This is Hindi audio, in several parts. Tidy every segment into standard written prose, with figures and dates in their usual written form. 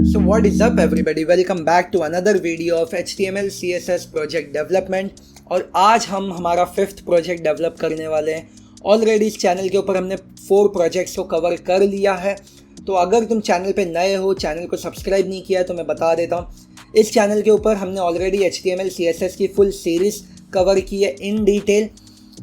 So what is up everybody, welcome back to another video of HTML CSS project development। और आज हम हमारा 5th प्रोजेक्ट डेवलप करने वाले हैं। ऑलरेडी इस चैनल के ऊपर हमने 4 प्रोजेक्ट्स को कवर कर लिया है। तो अगर तुम चैनल पे नए हो, चैनल को सब्सक्राइब नहीं किया है तो मैं बता देता हूँ, इस चैनल के ऊपर हमने ऑलरेडी HTML CSS की फुल सीरीज़ कवर की है इन डिटेल,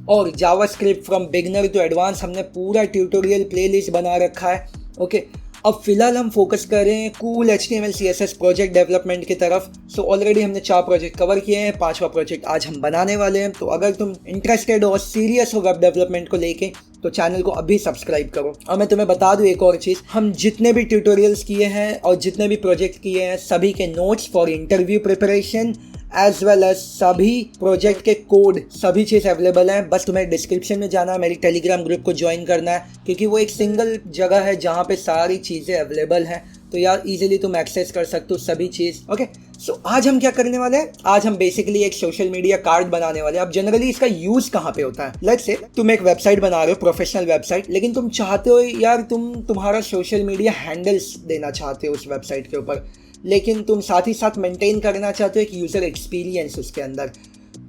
और JavaScript from beginner to advance हमने पूरा ट्यूटोरियल प्लेलिस्ट बना रखा है। ओके, अब फिलहाल हम फोकस कर रहे हैं cool HTML CSS project development की तरफ। सो ऑलरेडी हमने 4 प्रोजेक्ट कवर किए हैं, 5वां प्रोजेक्ट आज हम बनाने वाले हैं। तो अगर तुम इंटरेस्टेड हो और सीरियस हो वेब डेवलपमेंट को लेके तो चैनल को अभी सब्सक्राइब करो। और मैं तुम्हें बता दूं एक और चीज़, हम जितने भी ट्यूटोरियल्स किए हैं और जितने भी प्रोजेक्ट किए हैं सभी के notes for interview preparation as well as सभी प्रोजेक्ट के कोड, सभी चीज़ अवेलेबल हैं। बस तुम्हें डिस्क्रिप्शन में जाना है, मेरी टेलीग्राम ग्रुप को ज्वाइन करना है, क्योंकि वो एक सिंगल जगह है जहाँ पे सारी चीज़ें अवेलेबल हैं। तो यार इजीली तुम एक्सेस कर सकते हो सभी चीज़। ओके, सो आज हम क्या करने वाले हैं, आज हम बेसिकली एक सोशल मीडिया कार्ड बनाने वाले हैं। अब जनरली इसका यूज़ कहाँ पे होता है, लेट्स से तुम एक वेबसाइट बना रहे हो, प्रोफेशनल वेबसाइट, लेकिन तुम चाहते हो यार तुम्हारा सोशल मीडिया हैंडल्स देना चाहते हो उस वेबसाइट के ऊपर, लेकिन तुम साथ ही साथ मेंटेन करना चाहते हो एक यूज़र एक्सपीरियंस उसके अंदर।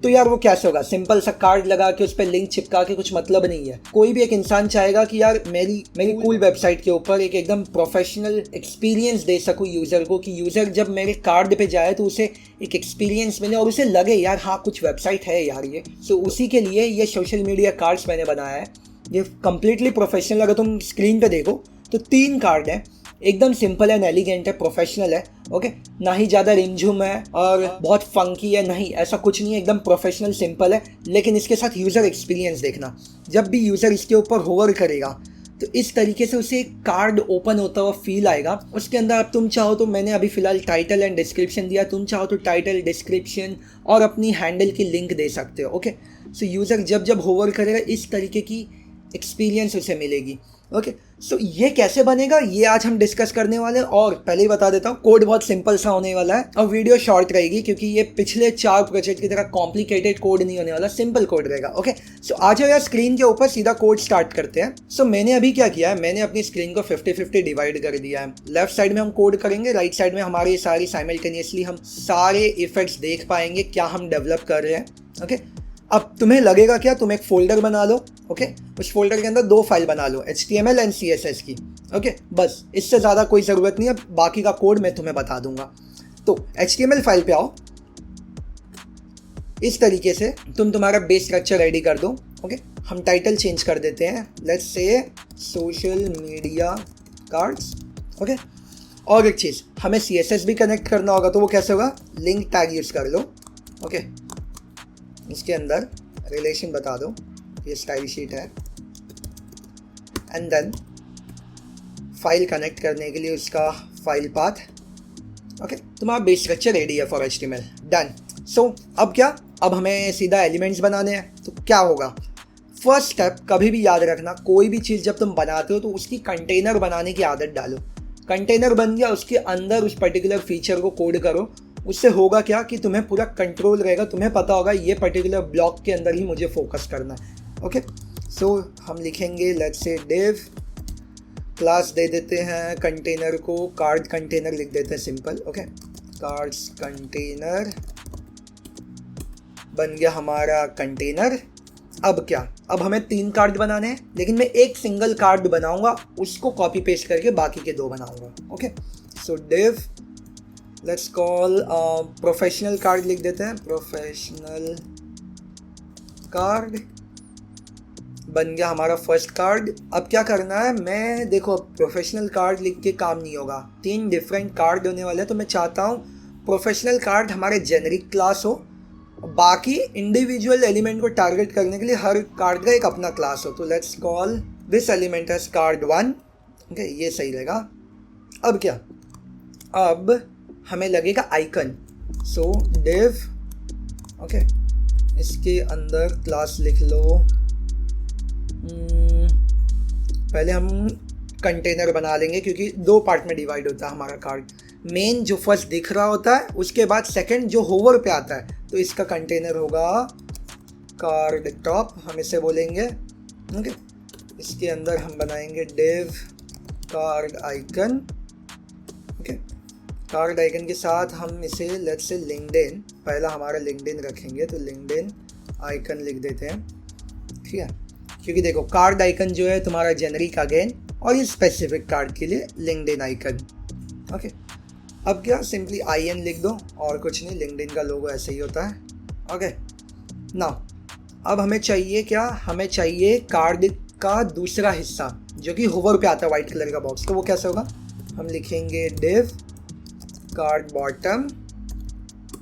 तो यार वो कैसे होगा, सिंपल सा कार्ड लगा के उस पर लिंक चिपका के कुछ मतलब नहीं है। कोई भी एक इंसान चाहेगा कि यार मेरी कूल वेबसाइट के ऊपर एक एकदम प्रोफेशनल एक्सपीरियंस दे सकूँ यूज़र को, कि यूज़र जब मेरे कार्ड पे जाए तो उसे एक एक्सपीरियंस मिले और उसे लगे यार हाँ कुछ वेबसाइट है यार ये। सो उसी के लिए ये सोशल मीडिया कार्ड्स मैंने बनाया है। ये कम्प्लीटली प्रोफेशनल, अगर तुम स्क्रीन पे देखो तो 3 कार्ड हैं, एकदम सिंपल एंड एलिगेंट है, प्रोफेशनल है। ओके, ना ही ज़्यादा रिमझुम है और बहुत फंकी है, नहीं ऐसा कुछ नहीं है, एकदम प्रोफेशनल सिंपल है। लेकिन इसके साथ यूज़र एक्सपीरियंस देखना, जब भी यूज़र इसके ऊपर होवर करेगा तो इस तरीके से उसे एक कार्ड ओपन होता हुआ फील आएगा। उसके अंदर अब तुम चाहो तो, मैंने अभी फ़िलहाल टाइटल एंड डिस्क्रिप्शन दिया, तुम चाहो तो टाइटल, डिस्क्रिप्शन और अपनी हैंडल की लिंक दे सकते हो। ओके, सो यूज़र जब होवर करेगा इस तरीके की एक्सपीरियंस उसे मिलेगी। ओके, सो ये कैसे बनेगा ये आज हम डिस्कस करने वाले हैं। और पहले ही बता देता हूँ, कोड बहुत सिंपल सा होने वाला है और वीडियो शॉर्ट रहेगी, क्योंकि ये पिछले 4 प्रोजेक्ट की तरह कॉम्प्लिकेटेड कोड नहीं होने वाला, सिंपल कोड रहेगा। ओके, सो आ जाओ यार स्क्रीन के ऊपर, सीधा कोड स्टार्ट करते हैं। सो मैंने अभी क्या किया है, मैंने अपनी स्क्रीन को 50-50 डिवाइड कर दिया है। लेफ्ट साइड में हम कोड करेंगे, राइट साइड में हमारी सारी साइमल्टेनियसली हम सारे इफेक्ट्स देख पाएंगे क्या हम डेवलप कर रहे हैं। ओके, अब तुम्हें लगेगा क्या, तुम एक फोल्डर बना लो। ओके, उस फोल्डर के अंदर 2 फाइल बना लो, HTML एंड CSS की। ओके, बस इससे ज़्यादा कोई ज़रूरत नहीं है, बाकी का कोड मैं तुम्हें बता दूंगा। तो HTML फाइल पे आओ, इस तरीके से तुम तुम्हारा बेस स्ट्रक्चर रेडी कर दो। ओके, हम टाइटल चेंज कर देते हैं, let's say social media cards. Okay, और एक चीज़, हमें CSS भी कनेक्ट करना होगा, तो वो कैसे होगा, लिंक टैग यूज़ कर लो। ओके, इसके अंदर रिलेशन बता दो, ये स्टाइल शीट है, एंड देन फाइल कनेक्ट करने के लिए उसका फाइल पाथ। ओके, तुम्हारा बेस स्ट्रक्चर रेडी है फॉर HTML, डन। सो अब क्या, अब हमें सीधा एलिमेंट्स बनाने हैं। तो क्या होगा, फर्स्ट स्टेप कभी भी याद रखना, कोई भी चीज़ जब तुम बनाते हो तो उसकी कंटेनर बनाने की आदत डालो। कंटेनर बन गया, उसके अंदर उस पर्टिकुलर फीचर को कोड करो। उससे होगा क्या कि तुम्हें पूरा कंट्रोल रहेगा, तुम्हें पता होगा ये पर्टिकुलर ब्लॉक के अंदर ही मुझे फोकस करना है। ओके, सो हम लिखेंगे लेट्स से डिव, क्लास दे देते हैं कंटेनर को, कार्ड कंटेनर लिख देते हैं सिंपल। ओके, कार्ड्स कंटेनर बन गया हमारा कंटेनर। अब क्या, अब हमें 3 कार्ड बनाने हैं, लेकिन मैं एक सिंगल कार्ड बनाऊंगा, उसको कॉपी पेस्ट करके बाकी के 2 बनाऊंगा। Okay, so div let's call professional card लिख देते हैं, प्रोफेशनल कार्ड बन गया हमारा फर्स्ट कार्ड। अब क्या करना है, मैं देखो प्रोफेशनल कार्ड लिख के काम नहीं होगा, 3 डिफरेंट कार्ड होने वाले हैं। तो मैं चाहता हूँ प्रोफेशनल कार्ड हमारे जेनरिक क्लास हो, बाकी इंडिविजुअल एलिमेंट को टारगेट करने के लिए हर कार्ड का एक अपना क्लास हो। तो let's call this element as card 1। Okay, ये सही रहेगा। अब क्या, अब हमें लगेगा आइकन, सो डिव, ओके, इसके अंदर क्लास लिख लो। पहले हम कंटेनर बना लेंगे, क्योंकि 2 पार्ट में डिवाइड होता है हमारा कार्ड। मेन जो फर्स्ट दिख रहा होता है, उसके बाद सेकंड जो होवर पे आता है, तो इसका कंटेनर होगा कार्ड टॉप, हम इसे बोलेंगे। ओके, इसके अंदर हम बनाएंगे div card icon. Okay, card icon के साथ हम इसे लेट्स से लिंक्डइन, पहला हमारा लिंक्डइन रखेंगे, तो लिंक्डइन आइकन लिख देते हैं, ठीक है। क्योंकि देखो कार्ड आइकन जो है तुम्हारा जेनरिक अगेन, और ये स्पेसिफिक कार्ड के लिए लिंक्डइन आइकन, ओके। अब क्या सिंपली IN लिख दो और कुछ नहीं, लिंक्डइन का लोगो ऐसे ही होता है, ओके। नाउ अब हमें चाहिए क्या, हमें चाहिए कार्ड का दूसरा हिस्सा जो कि होवर पे आता है वाइट कलर का बॉक्स, तो वो कैसे होगा, हम लिखेंगे div कार्ड बॉटम,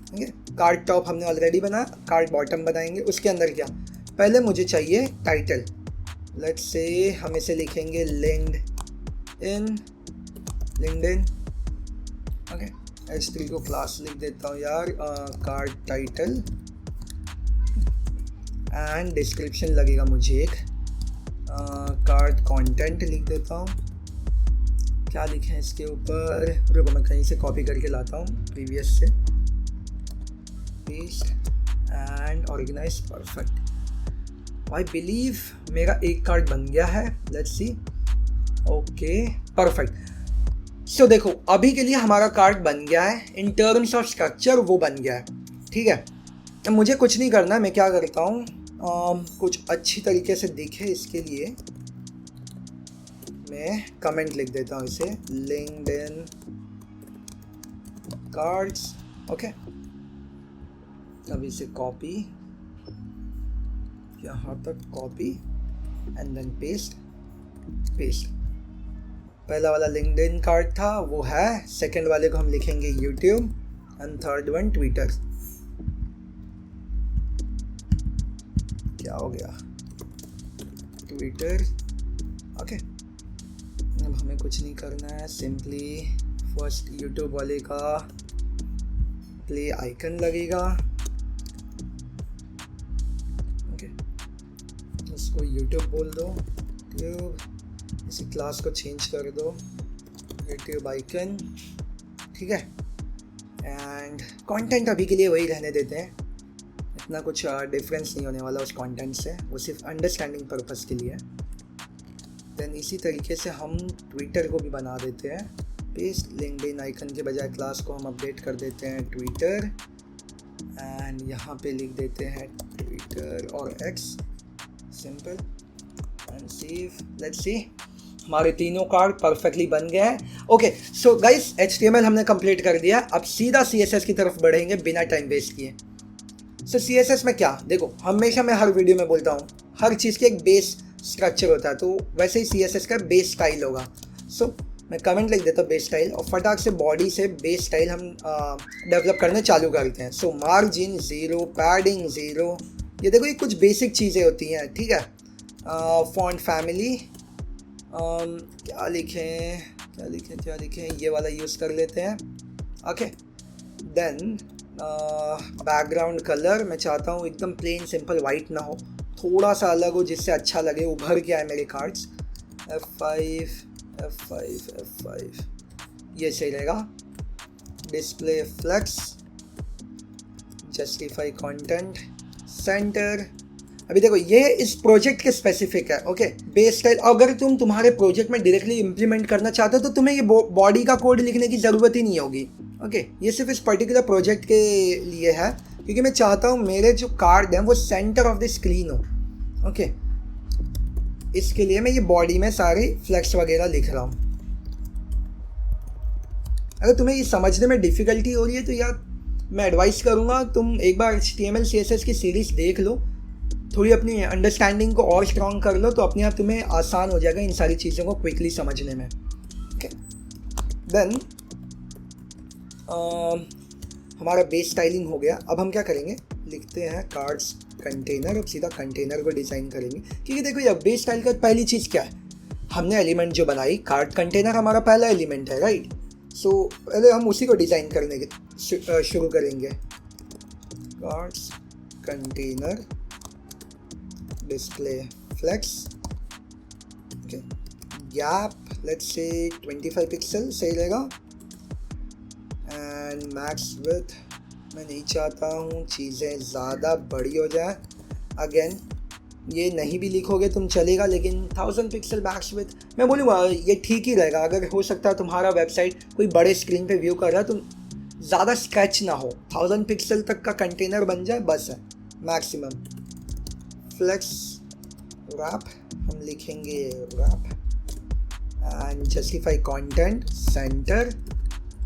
ठीक है। कार्ड टॉप हमने ऑलरेडी बनाया, कार्ड बॉटम बनाएंगे, उसके अंदर क्या, पहले मुझे चाहिए टाइटल, लेट्स से हम इसे लिखेंगे लिंक्डइन, ओके। H3 को क्लास लिख देता हूँ यार, कार्ड टाइटल, एंड डिस्क्रिप्शन लगेगा मुझे एक कार्ड कंटेंट लिख देता हूँ, क्या लिखें इसके ऊपर, रुको मैं कहीं से कॉपी करके लाता हूँ प्रीवियस से, paste and organise, perfect. I believe मेरा एक कार्ड बन गया है, let's see, okay perfect. So देखो अभी के लिए हमारा कार्ड बन गया है, इन टर्म्स ऑफ स्ट्रक्चर वो बन गया है, ठीक है। अब मुझे कुछ नहीं करना, मैं क्या करता हूँ, कुछ अच्छी तरीके से दिखे इसके लिए मैं कमेंट लिख देता हूँ इसे, लिंक्डइन कार्ड्स, ओके। अब इसे कॉपी, यहाँ तक कॉपी एंड देन पेस्ट, पहला वाला लिंक्डइन कार्ड था वो है, सेकंड वाले को हम लिखेंगे YouTube and third one Twitter, क्या हो गया, ट्विटर, ओके। अब हमें कुछ नहीं करना है, सिंपली फर्स्ट यूट्यूब वाले का प्ले आइकन लगेगा, ओके। इसको यूट्यूब बोल दो, यूट्यूब, इसी क्लास को चेंज कर दो यूट्यूब आइकन, ठीक है। एंड कंटेंट अभी के लिए वही रहने देते हैं, इतना कुछ डिफरेंस नहीं होने वाला उस कंटेंट से, वो सिर्फ अंडरस्टैंडिंग पर्पस के लिए। देन इसी तरीके से हम ट्विटर को भी बना देते हैं, पेस्ट, लिंक्डइन आइकन के बजाय क्लास को हम अपडेट कर देते हैं ट्विटर, एंड यहाँ पे लिख देते हैं ट्विटर और x, simple and save, let's see, हमारे तीनों कार्ड परफेक्टली बन गए हैं, ओके। सो गाइस HTML हमने कंप्लीट कर दिया, अब सीधा CSS की तरफ बढ़ेंगे बिना टाइम वेस्ट किए। सो CSS में क्या, देखो हमेशा मैं हर वीडियो में बोलता हूँ हर चीज़ के एक बेस स्ट्रक्चर होता है, तो वैसे ही CSS का बेस स्टाइल होगा। सो मैं कमेंट लिख देता हूँ बेस स्टाइल, और फटाक से बॉडी से बेस स्टाइल हम डेवलप करने चालू करते हैं। सो मार्जिन 0, पैडिंग 0, ये देखो ये कुछ बेसिक चीज़ें होती हैं, ठीक है। फॉन्ट फैमिली क्या लिखें, ये वाला यूज़ कर लेते हैं, ओके। देन बैकग्राउंड कलर मैं चाहता हूँ एकदम प्लेन सिंपल वाइट ना हो, थोड़ा सा अलग हो जिससे अच्छा लगे, उभर के आए मेरे कार्ड्स, F5, ये सही रहेगा। Display flex, justify content, center. अभी देखो ये इस प्रोजेक्ट के स्पेसिफिक है, ओके। बेस स्टाइल अगर तुम तुम्हारे प्रोजेक्ट में डायरेक्टली इम्प्लीमेंट करना चाहते हो तो तुम्हें ये बॉडी का कोड लिखने की ज़रूरत ही नहीं होगी, ओके। ये सिर्फ इस पर्टिकुलर प्रोजेक्ट के लिए है, क्योंकि मैं चाहता हूँ मेरे जो कार्ड हैं वो सेंटर ऑफ द स्क्रीन हो, ओके। इसके लिए मैं ये बॉडी में सारी फ्लेक्स वगैरह लिख रहा हूँ। अगर तुम्हें ये समझने में डिफ़िकल्टी हो रही है तो यार मैं एडवाइस करूँगा तुम एक बार HTML CSS की सीरीज़ देख लो, थोड़ी अपनी अंडरस्टैंडिंग को और स्ट्रॉन्ग कर लो, तो अपने आप तुम्हें आसान हो जाएगा इन सारी चीज़ों को क्विकली समझने में, ओके। देन हमारा बेस स्टाइलिंग हो गया। अब हम क्या करेंगे, लिखते हैं कार्ड्स कंटेनर, अब सीधा कंटेनर को डिज़ाइन करेंगे, क्योंकि देखो ये बेस स्टाइल का पहली चीज़ क्या है, हमने एलिमेंट जो बनाई, कार्ड कंटेनर हमारा पहला एलिमेंट है, राइट। सो पहले हम उसी को डिज़ाइन करने के शुरू करेंगे। Cards container display flex, okay. Gap let's say 25 pixel सही रहेगा, एंड मैक्स विड्थ मैं नहीं चाहता हूँ चीज़ें ज़्यादा बड़ी हो जाए, अगेन ये नहीं भी लिखोगे तुम चलेगा, लेकिन 1000 पिक्सल बैक्स विथ मैं बोलूँगा ये ठीक ही रहेगा। अगर हो सकता है तुम्हारा वेबसाइट कोई बड़े स्क्रीन पे व्यू कर रहा है तो ज़्यादा स्क्रैच ना हो, 1000 पिक्सल तक का कंटेनर बन जाए बस है मैक्सिमम। फ्लेक्स रैप हम लिखेंगे wrap and justify content center.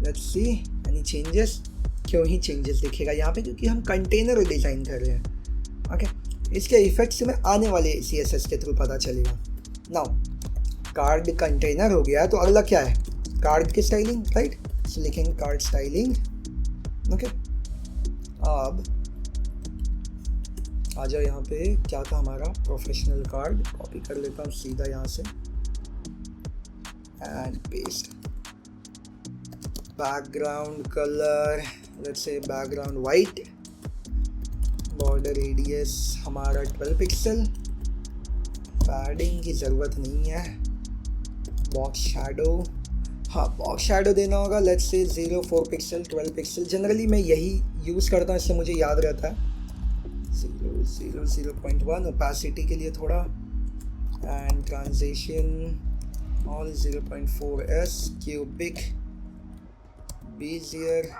Let's see any changes. क्यों ही चेंजेस दिखेगा यहाँ पे, क्योंकि हम कंटेनर डिज़ाइन कर रहे हैं। ओके, इसके इफेक्ट्स में आने वाले CSS के थ्रू पता चलेगा। नाउ कार्ड कंटेनर हो गया तो अगला क्या है, कार्ड की स्टाइलिंग, राइट। सो लिखेंगे कार्ड स्टाइलिंग। ओके, अब आ जाओ यहाँ पे, क्या था हमारा प्रोफेशनल कार्ड, कॉपी कर लेता हूँ सीधा यहाँ से and paste. Background colour let's say background white, border radius हमारा 12 पिक्सल, पैडिंग की ज़रूरत नहीं है। बॉक्स शैडो, हाँ बॉक्स शैडो देना होगा, let's say 0.4 pixel 12 pixel. Generally मैं यही यूज़ करता हूँ, इससे मुझे याद रहता है। 0.1 ओपेसिटी के लिए थोड़ा, and transition all 0.4s, cubic Bezier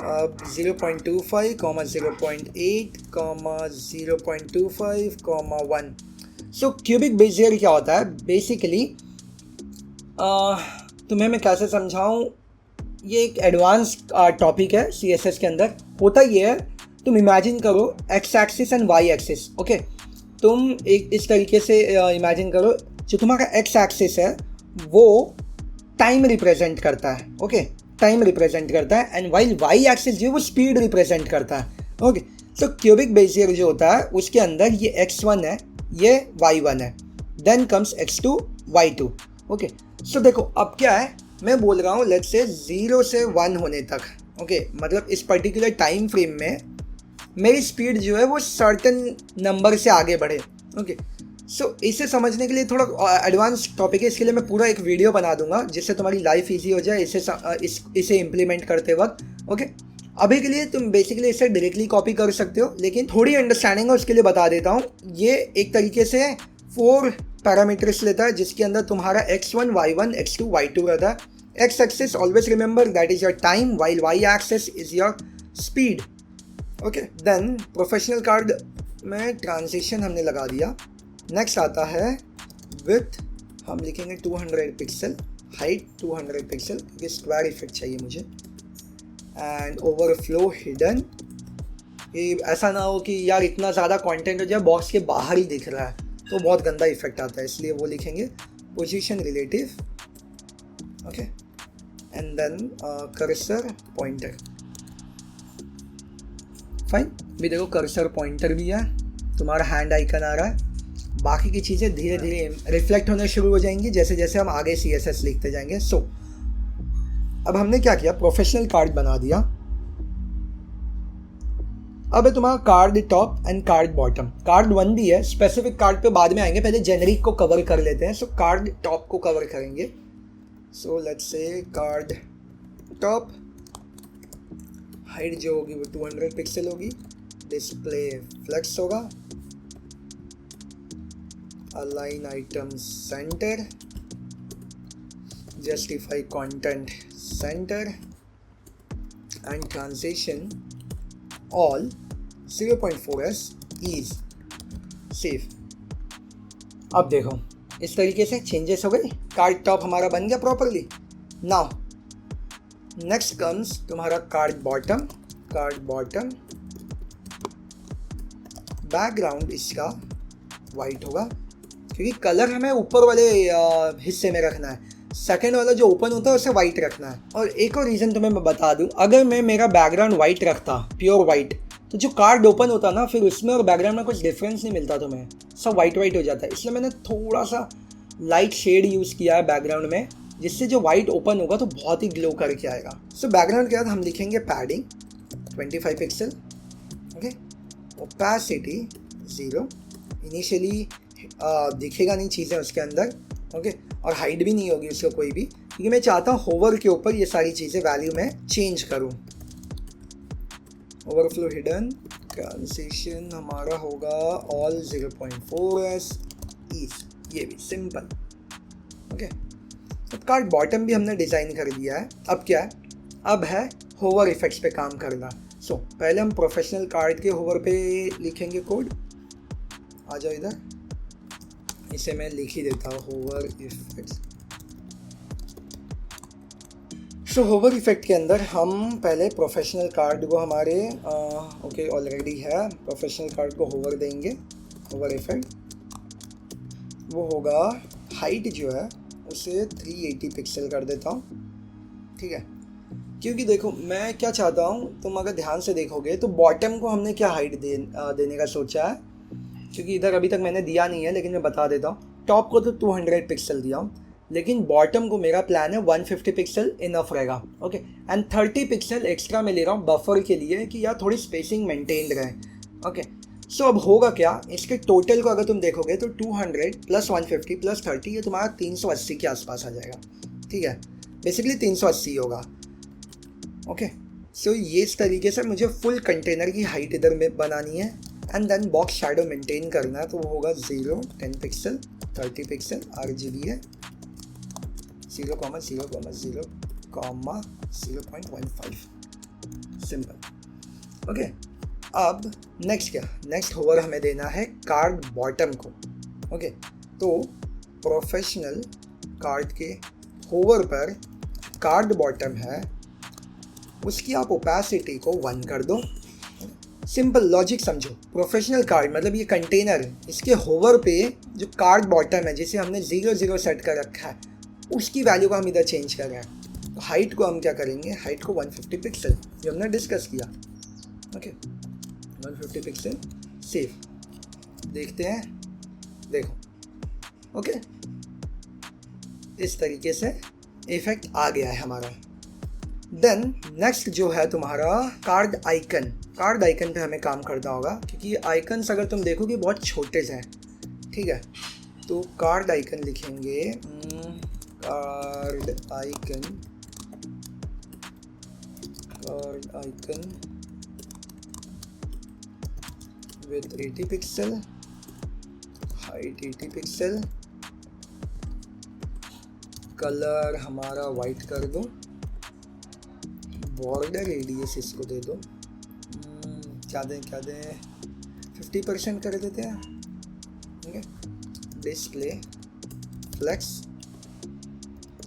अब 0.25, 0.8, 0.25, 1। सो क्यूबिक बेजियर क्या होता है बेसिकली, तुम्हें मैं कैसे समझाऊँ, ये एक एडवांस टॉपिक है CSS के अंदर। होता ये है, तुम इमेजिन करो X axis and Y axis. Okay, तुम एक इस तरीके से इमेजिन करो, जो तुम्हारा एक्स एक्सिस है वो टाइम रिप्रेजेंट करता है। ओके, टाइम रिप्रेजेंट करता है, एंड वाइल वाई एक्सिस जो है वो स्पीड रिप्रेजेंट करता है। ओके, सो क्यूबिक बेजियर जो होता है उसके अंदर ये x1 है, ये y1 है, then comes x2 y2। Okay, सो देखो अब क्या है, मैं बोल रहा हूँ लेट्स से 0 से 1 होने तक। ओके, मतलब इस पर्टिकुलर टाइम फ्रेम में मेरी स्पीड जो है वो सर्टेन नंबर से आगे बढ़े। ओके, सो इसे समझने के लिए थोड़ा एडवांस टॉपिक है, इसके लिए मैं पूरा एक वीडियो बना दूंगा जिससे तुम्हारी लाइफ इजी हो जाए इसे इम्प्लीमेंट करते वक्त। ओके, अभी के लिए तुम बेसिकली इसे डायरेक्टली कॉपी कर सकते हो, लेकिन थोड़ी अंडरस्टैंडिंग है उसके लिए बता देता हूँ। ये एक तरीके से 4 पैरामीटर्स लेता है, जिसके अंदर तुम्हारा x1, y1, x2, y2 रहता है। x axis always remember that is your time, while y axis is your speed. Okay, then professional card में ट्रांजिशन हमने लगा दिया। नेक्स्ट आता है विथ, हम लिखेंगे 200 पिक्सल, हाइट 200 पिक्सल क्योंकि स्क्वायर इफेक्ट चाहिए मुझे, एंड ओवरफ्लो हिडन। ये ऐसा ना हो कि यार इतना ज़्यादा कंटेंट हो जाए बॉक्स के बाहर ही दिख रहा है, तो बहुत गंदा इफेक्ट आता है, इसलिए वो लिखेंगे position relative. Okay, and then cursor pointer. Fine, भी देखो कर्सर पॉइंटर भी है, तुम्हारा हैंड आइकन आ रहा है। बाकी की चीज़ें धीरे धीरे रिफ्लेक्ट होने शुरू हो जाएंगी जैसे जैसे हम आगे CSS लिखते जाएंगे। सो अब हमने क्या किया, प्रोफेशनल कार्ड बना दिया। अब है तुम्हारा card top and card bottom. Card 1 भी है, स्पेसिफिक कार्ड पे बाद में आएंगे, पहले जेनरिक को कवर कर लेते हैं। सो कार्ड टॉप को कवर करेंगे। So let's say card top, height जो होगी वो 200 पिक्सल होगी, डिस्प्ले फ्लेक्स होगा, align item centre, justify content centre, and transition all 0.4s is safe. अब देखो इस तरीके से चेंजेस हो गए, कार्ड टॉप हमारा बन गया प्रॉपरली। नाउ नेक्स्ट कम्स तुम्हारा card bottom. Card bottom background इसका वाइट होगा क्योंकि कलर हमें ऊपर वाले हिस्से में रखना है, सेकंड वाला जो ओपन होता है उसे वाइट रखना है। और एक और रीज़न तुम्हें मैं बता दूं, अगर मैं मेरा बैकग्राउंड वाइट रखता, प्योर वाइट, तो जो कार्ड ओपन होता ना फिर उसमें और बैकग्राउंड में कुछ डिफरेंस नहीं मिलता तुम्हें, सब वाइट वाइट हो जाता है। इसलिए मैंने थोड़ा सा लाइट शेड यूज़ किया है बैकग्राउंड में, जिससे जो वाइट ओपन होगा तो बहुत ही ग्लो करके आएगा। सो बैकग्राउंड के बाद हम लिखेंगे padding 25 pixel. Okay, opacity 0, initially दिखेगा नहीं चीज़ें उसके अंदर। ओके, और हाइड भी नहीं होगी उसको कोई भी, क्योंकि मैं चाहता हूँ होवर के ऊपर ये सारी चीज़ें वैल्यू में चेंज करूँ। ओवरफ्लो हिडन, ट्रांजिशन हमारा होगा ऑल 0.4s ईज, ये भी सिंपल। ओके, अब कार्ड बॉटम भी हमने डिज़ाइन कर दिया है। अब क्या है, अब है होवर इफेक्ट्स पे काम करना। सो पहले हम प्रोफेशनल कार्ड के होवर पे लिखेंगे कोड। आ जाओ इधर, इसे मैं लिख ही देता हूँ, होवर इफेक्ट्स। सो होवर इफेक्ट के अंदर हम पहले प्रोफेशनल कार्ड को हमारे ओके ऑलरेडी है, प्रोफेशनल कार्ड को होवर देंगे। होवर इफेक्ट वो होगा, हाइट जो है उसे 380 पिक्सल कर देता हूँ, ठीक है। क्योंकि देखो मैं क्या चाहता हूँ, तुम अगर ध्यान से देखोगे तो बॉटम को हमने क्या हाइट देने का सोचा है, क्योंकि इधर अभी तक मैंने दिया नहीं है लेकिन मैं बता देता हूँ। टॉप को तो 200 पिक्सल दिया हूँ, लेकिन बॉटम को मेरा प्लान है 150 पिक्सल इनफ रहेगा। ओके, एंड 30 पिक्सल एक्स्ट्रा मैं ले रहा हूँ बफर के लिए कि यार थोड़ी स्पेसिंग मेंटेन रहे। ओके, सो अब होगा क्या, इसके टोटल को अगर तुम देखोगे तो 200 प्लस 150 प्लस 30 ये तुम्हारा 380 के आसपास आ जाएगा, ठीक है। बेसिकली 380 होगा। ओके, सो ये इस तरीके से मुझे फुल कंटेनर की हाइट इधर में बनानी है, and then box shadow maintain करना है। तो वो होगा 0, 10 पिक्सल, 30 पिक्सल, RGB है 0,0,0,0,15 सिंपल। ओके, अब नेक्स्ट क्या, नेक्स्ट होवर हमें देना है कार्ड बॉटम को। ओके, तो प्रोफेशनल कार्ड के होवर पर कार्ड बॉटम है, उसकी आप ओपेसिटी को 1 कर दो। सिंपल लॉजिक समझो, प्रोफेशनल कार्ड मतलब ये कंटेनर, इसके होवर पे जो कार्ड बॉटम है जिसे हमने 0 सेट कर रखा है, उसकी वैल्यू को हम इधर चेंज कर रहे हैं। तो हाइट को हम क्या करेंगे, हाइट को 150 पिक्सल, जो हमने डिस्कस किया। ओके, 150 पिक्सल सेव, देखते हैं, देखो। ओके, इस तरीके से इफेक्ट आ गया है हमारा। देन नेक्स्ट जो है तुम्हारा कार्ड आइकन। कार्ड आइकन पे हमें काम करना होगा, क्योंकि ये आइकन्स अगर तुम देखोगे बहुत छोटे से हैं, ठीक है। तो कार्ड आइकन लिखेंगे, card icon with 80 pixel, height 80 pixel, colour हमारा वाइट कर दो, बॉर्डर रेडियस इसको दे दो, क्या दें 50% कर देते हैं। ठीक है, display flex,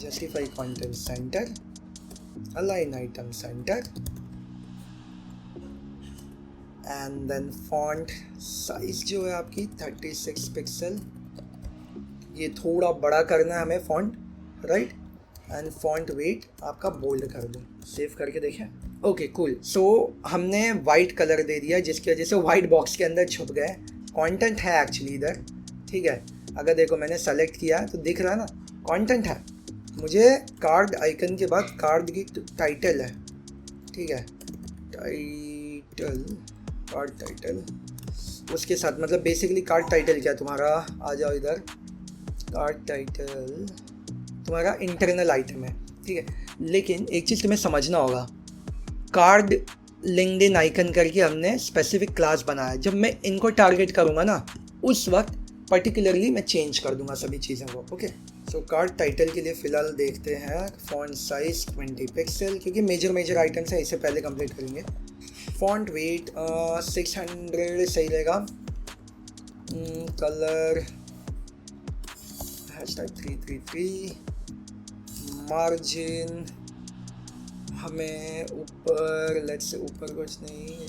justify content center, align item center, and then font size जो है आपकी 36 पिक्सल, ये थोड़ा बड़ा करना है हमें font, right. And font weight आपका बोल्ड कर दो, सेव करके देखें। ओके कूल, सो हमने वाइट कलर दे दिया जिसकी वजह से वाइट बॉक्स के अंदर छुप गए। कंटेंट है एक्चुअली इधर, ठीक है। अगर देखो मैंने सेलेक्ट किया तो दिख रहा है ना, कंटेंट है। मुझे कार्ड आइकन के बाद कार्ड की टाइटल है, ठीक है, टाइटल, कार्ड टाइटल उसके साथ, मतलब बेसिकली कार्ड टाइटल क्या तुम्हारा, आ जाओ इधर, कार्ड टाइटल तुम्हारा इंटरनल आइटम है, ठीक है। लेकिन एक चीज़ तुम्हें समझना होगा, कार्ड लिंक्डइन आइकन करके हमने स्पेसिफिक क्लास बनाया है। जब मैं इनको टारगेट करूँगा ना, उस वक्त पर्टिकुलरली मैं चेंज कर दूंगा सभी चीज़ों को। ओके, सो कार्ड टाइटल के लिए फ़िलहाल देखते हैं फॉन्ट साइज 20 पिक्सल, क्योंकि मेजर आइटम्स है, इसे पहले कंप्लीट करेंगे। फॉन्ट वेट 600 सही रहेगा। कलर #333, मार्जिन हमें ऊपर, लेट्स से ऊपर कुछ नहीं,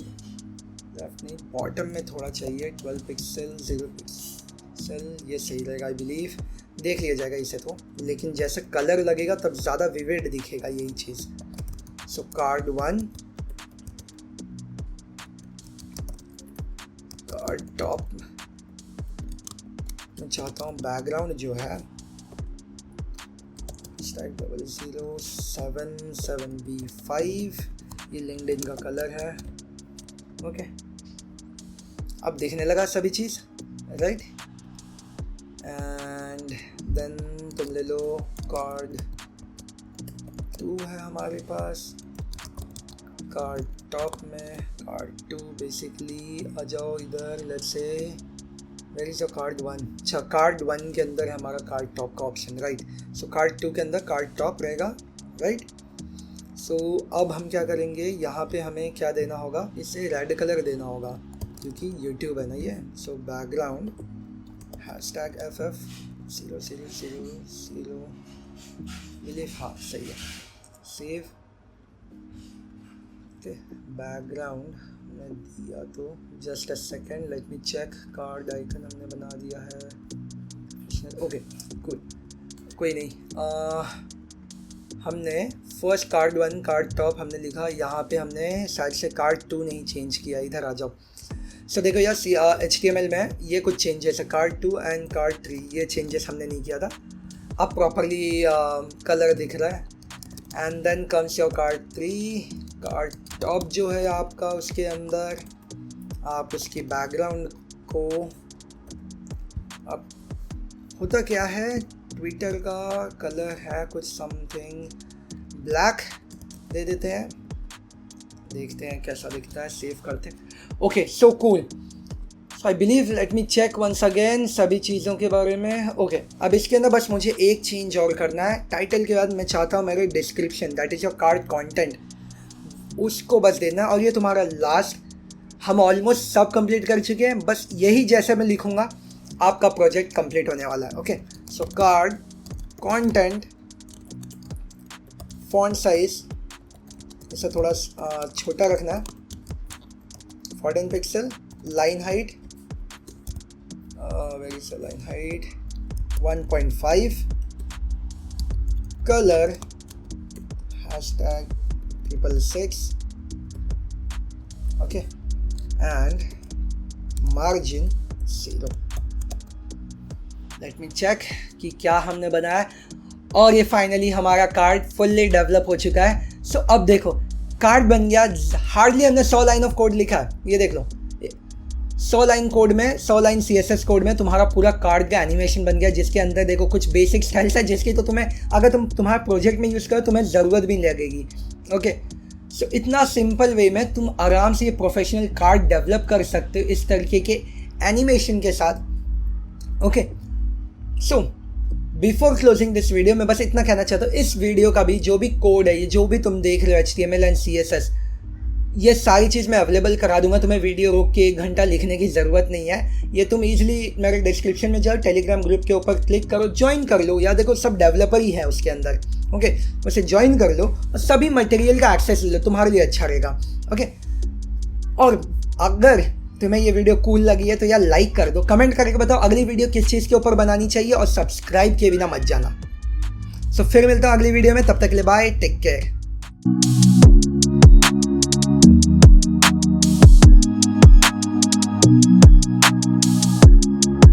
लेफ्ट नहीं, बॉटम में थोड़ा चाहिए, 12 पिक्सल, 0 पिक्सल, ये सही रहेगा आई बिलीव। देख लिया जाएगा इसे तो, लेकिन जैसे कलर लगेगा तब ज़्यादा विविड दिखेगा यही चीज़। सो कार्ड 1, कार्ड टॉप, मैं चाहता हूँ बैकग्राउंड जो है 0077B5, ये लिंक्डइन का कलर है। ओके, अब दिखने लगा सभी चीज़, राइट। एंड देन तुम ले लो कार्ड 2 है हमारे पास, कार्ड टॉप में कार्ड 2 बेसिकली आ जाओ इधर, let's say where is your card 1। अच्छा, कार्ड 1 के अंदर है हमारा कार्ड टॉप का ऑप्शन, राइट। सो कार्ड 2 के अंदर कार्ड टॉप रहेगा, राइट। सो अब हम क्या करेंगे, यहाँ पे हमें क्या देना होगा, इसे रेड कलर देना होगा क्योंकि यूट्यूब है ना ये। सो बैकग्राउंड #FF0000 बिलीव, हाँ सही है, सेव। ओके, बैकग्राउंड में दिया तो just a second, let me check. Card icon हमने बना दिया है, ओके कूल, कोई नहीं। हमने फर्स्ट कार्ड 1 कार्ड टॉप हमने लिखा, यहाँ पे हमने शायद से कार्ड 2 नहीं चेंज किया। इधर आ जाओ। सो देखो यार, HTML में ये कुछ चेंजेस है, कार्ड 2 एंड कार्ड 3, ये चेंजेस हमने नहीं किया था। अब प्रॉपरली कलर दिख रहा है। And then comes your card 3, card top जो है आपका, उसके अंदर आप उसकी बैकग्राउंड को, अब होता क्या है, ट्विटर का कलर है कुछ समथिंग ब्लैक, दे देते हैं, देखते हैं कैसा दिखता है, सेव करते हैं। Okay, so cool. So I believe, let me check once again सभी चीज़ों के बारे में। ओके, अब इसके अंदर बस मुझे एक चेंज और करना है। टाइटल के बाद मैं चाहता हूँ मेरे description, that is your card content, उसको बस देना। और ये तुम्हारा लास्ट, हम ऑलमोस्ट सब कंप्लीट कर चुके हैं, बस यही जैसे मैं लिखूँगा आपका प्रोजेक्ट कंप्लीट होने वाला है। Okay, so card content, font size इसे थोड़ा छोटा रखना है, 14 pixel, line height, very is line height 1.5, colour #666, okay, and margin 0। Let me check कि क्या हमने बनाया, और ये फाइनली हमारा कार्ड फुल्ली डेवलप हो चुका है। सो अब देखो, कार्ड बन गया। हार्डली हमने 100 लाइन ऑफ कोड लिखा है, ये देख लो, 100 लाइन कोड में, 100 लाइन CSS कोड में तुम्हारा पूरा कार्ड का एनिमेशन बन गया, जिसके अंदर देखो कुछ बेसिक स्टाइल्स है, जिसकी तो तुम्हें, अगर तुम तुम्हारे प्रोजेक्ट में यूज़ करो तुम्हें ज़रूरत भी नहीं लगेगी। ओके, सो इतना सिंपल वे में तुम आराम से ये प्रोफेशनल कार्ड डेवलप कर सकते हो इस तरीके के एनिमेशन के साथ। Okay, so before closing this video मैं बस इतना कहना चाहता हूँ, इस वीडियो का भी जो भी कोड है, ये जो भी तुम देख रहे हो HTML एंड CSS, ये सारी चीज़ मैं अवेलेबल करा दूंगा। तुम्हें वीडियो रोक के 1 घंटा लिखने की ज़रूरत नहीं है। ये तुम इजीली मेरे डिस्क्रिप्शन में जाओ, टेलीग्राम ग्रुप के ऊपर क्लिक करो, ज्वाइन कर लो। या देखो सब डेवलपर ही है उसके अंदर, ओके, उसे ज्वाइन कर लो और सभी मटेरियल का एक्सेस ले लो, तुम्हारे लिए अच्छा रहेगा। ओके, और अगर तुम्हें ये वीडियो कूल लगी है तो यार लाइक कर दो, कमेंट करके बताओ अगली वीडियो किस चीज़ के ऊपर बनानी चाहिए, और सब्सक्राइब किए बिना मत जाना। सो फिर मिलता हूँ अगली वीडियो में, तब तक के लिए बाय, टेक केयर।